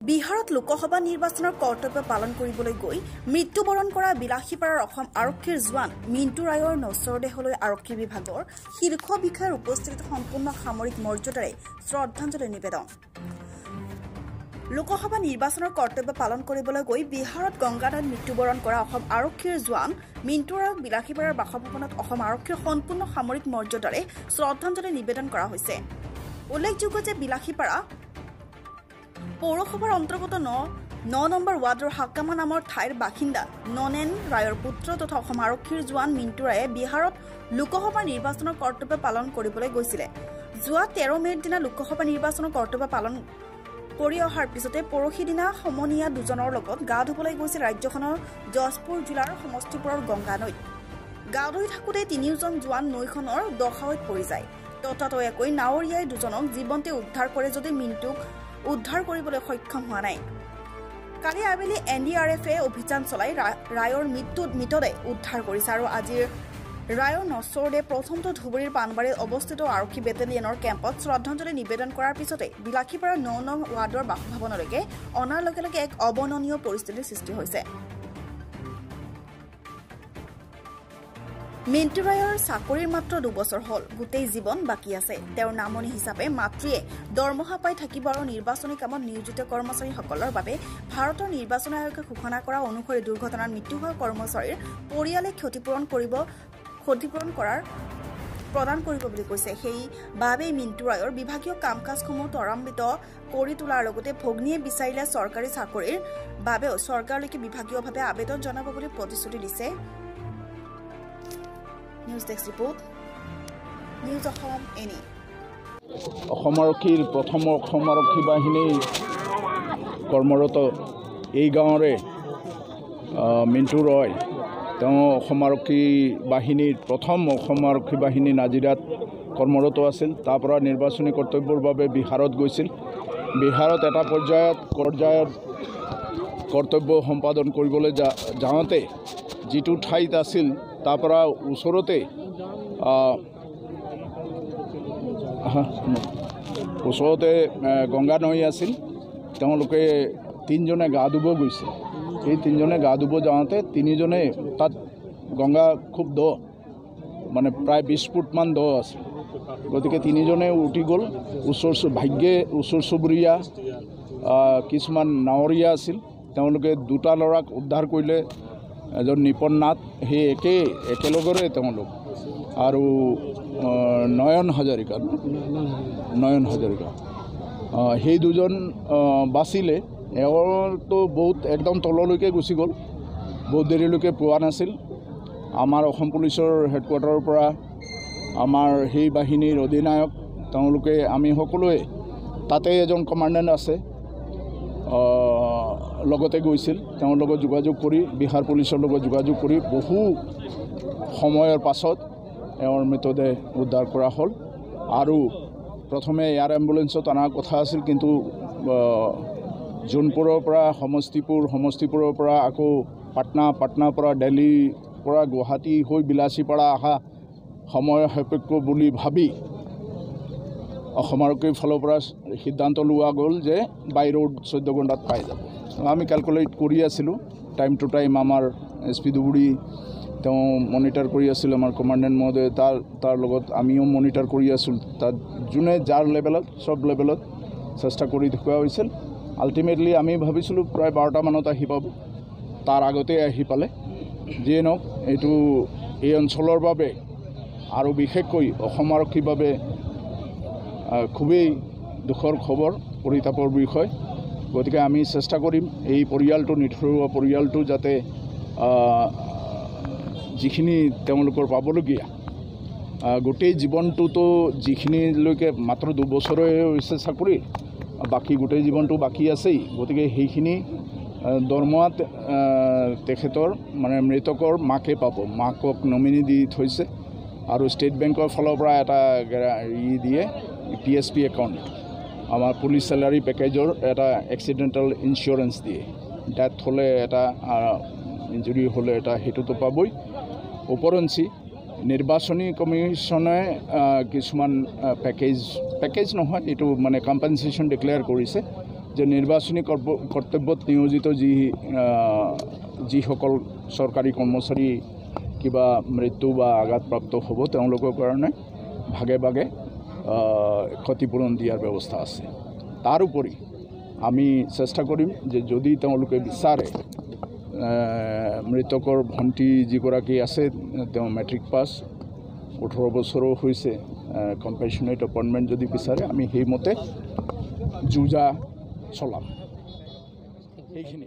বিহাৰত লোকসভা নিৰ্বাচনৰ কৰ্তব্য পালন কৰিবলৈ গৈ মৃত্যুবৰণ কৰা বিলাসীপাৰাৰ অসম আৰক্ষীৰ জোৱান মিণ্টু ৰায়ৰ নশ্বৰদেহলৈ আৰক্ষী বিভাগৰ শীৰ্ষ বিষয়াৰ উপস্থিতিত সম্পূৰ্ণ সামৰিক মৰ্যাদাৰে শ্ৰদ্ধাঞ্জলি নিবেদন। লোকসভা নিৰ্বাচনৰ কৰ্তব্য পালন কৰিবলৈ গৈ বিহাৰত গংগানৈত মৃত্যুবৰণ কৰা অসম আৰক্ষীৰ জোৱান মিণ্টু ৰায়ক বিলাসীপাৰাৰ বাসভৱনত অসম আৰক্ষীৰ সম্পূৰ্ণ সামৰিক মৰ্যাদাৰে শ্ৰদ্ধাঞ্জলি নিবেদন কৰা হৈছে। উল্লেখযোগ্য যে বিলাসীপাৰা পৌৰসভাৰ অন্তৰ্গত 9 নম্বৰ ৱাৰ্ডৰ হাকামা নামৰ ঠাইৰ বাসিন্দা ননেন ৰায়ৰ পুত্ৰ তথা অসম আৰক্ষীৰ জোৱান মিণ্টু ৰায়ে বিহাৰত লোকসভা নিৰ্বাচনৰ কৰ্তব্য পালন কৰিবলৈ গৈছিলে। যোৱা 13 মে'ৰ দিনা লোকসভা নিৰ্বাচনৰ কৰ্তব্য পালন কৰি অহাৰ পিছতে পৰহি দিনা সমনীয়া দুজনৰ লগত গা ধুবলৈ গৈছিল ৰাজ্যখনৰ জজপুৰ জিলাৰ সমষ্টিপুৰৰ গংগানৈত। গা ধুই থাকোঁতে তিনিওজন জোৱান নৈখনৰ দখাৱৈত পৰি যায়। ততাতৈয়াকৈ নাৱৰীয়াই দুজনক জীৱন্তে উদ্ধাৰ কৰে যদি মিণ্টুক উদ্ধাৰ কৰিবলৈ সক্ষম হোৱা নাই। কালি আবেলি NDRFে অভিযান চলাই ৰায়ৰ মৃতদেহ উদ্ধাৰ কৰিছে আৰু আজিৰ ৰায়ৰ নশ্বৰদেহ প্ৰথমটো ধুবুৰীৰ পাণবাৰীত অৱস্থিত আৰক্ষী বেটেলিয়নৰ কেম্পত শ্ৰদ্ধাঞ্জলি নিবেদন কৰাৰ পিছতে বিলাসীপাৰাৰ 9 নং ৱাৰ্ডৰ বাসভৱনলৈকে অনাৰ লগে লগে এক অৱৰ্ণনীয় পৰিস্থিতিৰ সৃষ্টি হৈছে। মিণ্টু ৰায়ৰ চাকৰিৰ মাত্ৰ 2 বছৰ হ'ল, গোটেই জীৱন বাকী আছে। তেওঁৰ নামনি হিচাপে মাতৃয়ে দৰমহা পাই থাকিব আৰু নিৰ্বাচনী কামত নিয়োজিত কৰ্মচাৰীসকলৰ বাবে ভাৰতৰ নিৰ্বাচন আয়োগে ঘোষণা কৰা অনুসৰি দুৰ্ঘটনাত মৃত্যু হোৱা কৰ্মচাৰীৰ পৰিয়ালে ক্ষতিপূৰণ প্ৰদান কৰিব বুলি কৈছে। সেইবাবেই মিণ্টু ৰায়ৰ বিভাগীয় কাম কাজসমূহ ত্বৰান্বিত কৰি তোলাৰ লগতে ভগ্নীয়ে বিচাৰিলে চৰকাৰী চাকৰিৰ বাবেও চৰকাৰলৈকে বিভাগীয়ভাৱে আবেদন জনাব বুলি প্ৰতিশ্ৰুতি দিছে। News desk report, news Assam any. Assam আৰক্ষীৰ প্ৰথম অসম আৰক্ষী বাহিনী কৰ্মৰত এই গাঁৱৰে মিণ্টু ৰয়, তেওঁ অসম আৰক্ষী বাহিনীৰ প্ৰথম অসম আৰক্ষী বাহিনী নাজিৰাত কৰ্মৰত আছিল। তাৰ পৰা নিৰ্বাচনী কৰ্তব্যৰ বাবে বিহাৰত গৈছিল। বিহাৰত এটা পৰ্যায়ত কৰ্তব্য সম্পাদন কৰিবলৈ যাওঁতে যিটো ঠাইত আছিল তাৰ পৰা ওচৰতে গংগা নৈ আছিল। তেওঁলোকে 3জনে গা ধুব গৈছিল। এই 3জনে গা ধুব যাওঁতে 3জনে তাত গংগা খুব দ, মানে প্ৰায় 20 ফুটমান দ আছিল। গতিকে 3জনে উটি গ'ল। ভাগ্যে ওচৰ চুবুৰীয়া কিছুমান নাৱৰীয়া আছিল। তেওঁলোকে 2টা ল'ৰাক উদ্ধাৰ কৰিলে, এজন নিপন নাথ, সেই একেলগৰে তেওঁলোক, আৰু নয়ন হাজৰিকা সেই দুজন বাচিলে। এওঁতো বহুত একদম তললৈকে গুচি গ'ল, বহুত দেৰিলৈকে পোৱা নাছিল। আমাৰ অসম পুলিচৰ হেডকোৱাৰ্টাৰৰ পৰা আমাৰ সেই বাহিনীৰ অধিনায়ক তেওঁলোকে, আমি সকলোৱে, তাতে এজন কমাণ্ডেণ্ট আছে লগতে গৈছিল। তেওঁৰ লগত যোগাযোগ কৰি, বিহাৰ পুলিচৰ লগত যোগাযোগ কৰি বহু সময়ৰ পাছত এওঁৰ মৃতদেহ উদ্ধাৰ কৰা হ'ল। আৰু প্ৰথমে এয়াৰ এম্বুলেঞ্চত অনাৰ কথা আছিল, কিন্তু জোনপুৰৰ পৰা সমষ্টিপুৰৰ পৰা আকৌ পাটনাৰ পৰা দিল্লীৰ পৰা গুৱাহাটী হৈ বিলাসীপাৰা অহা সময় সাপেক্ষ বুলি ভাবি অসম আৰক্ষীৰ ফালৰ পৰা সিদ্ধান্ত লোৱা গ'ল যে বাই ৰোড 14 ঘণ্টাত পাই যাব। আমি কেলকুলেট কৰি আছিলোঁ টাইম টু টাইম। আমাৰ SP ধুবুৰী তেওঁ মনিটাৰ কৰি আছিল, আমাৰ কমাণ্ডেণ্ট মহোদয় তাৰ লগত আমিও মনিটাৰ কৰি আছিলোঁ। তাত যোনে যাৰ লেভেলত, চব লেভেলত চেষ্টা কৰি দেখুওৱা হৈছিল। আল্টিমেটলি আমি ভাবিছিলোঁ প্ৰায় 12টা মানত আহি পাব, তাৰ আগতে আহি পালে। যিয়ে নহওক, এইটো এই অঞ্চলৰ বাবে আৰু বিশেষকৈ অসম আৰক্ষীৰ বাবে খুবেই দুখৰ খবৰ, পৰিতাপৰ বিষয়। গতিকে আমি চেষ্টা কৰিম এই পৰিয়ালটো, নিথৰুৱা পৰিয়ালটো যাতে যিখিনি তেওঁলোকৰ পাবলগীয়া, গোটেই জীৱনটোতো যিখিনিলৈকে মাত্ৰ 2 বছৰে হৈছে চাকৰি, বাকী গোটেই জীৱনটো বাকী আছেই। গতিকে সেইখিনি দৰমহা তেখেতৰ মানে মৃতকৰ মাকে পাব। মাকক নমিনি দি থৈছে আৰু ষ্টেট বেংকৰ ফালৰ পৰা এটা দিয়ে PSP একাউণ্ট, আমাৰ পুলিচ চেলাৰী পেকেজৰ এটা এক্সিডেণ্টেল ইঞ্চুৰেঞ্চ দিয়ে। ডেথ হ'লে এটা, ইঞ্জুৰি হ'লে এটা, সেইটোতো পাবই। ওপৰঞ্চি নিৰ্বাচনী কমিশ্যনে কিছুমান পেকেজ নহয়, এইটো মানে কম্পেনচেশ্যন ডিক্লেয়াৰ কৰিছে। যে নিৰ্বাচনী কৰ্তব্যত নিয়োজিত যিসকল চৰকাৰী কৰ্মচাৰী কিবা মৃত্যু বা আঘাতপ্ৰাপ্ত হ'ব তেওঁলোকৰ কাৰণে ভাগে ভাগে ক্ষতিপূৰণ দিয়াৰ ব্যৱস্থা আছে। তাৰোপৰি আমি চেষ্টা কৰিম যে যদি তেওঁলোকে বিচাৰে মৃতকৰ ভণ্টি যিগৰাকী আছে তেওঁ মেট্ৰিক পাছ 18 বছৰো হৈছে কম্পেশ্যনেট এপইণ্টমেণ্ট যদি বিচাৰে আমি সেইমতে যুঁজা চলাম। সেইখিনি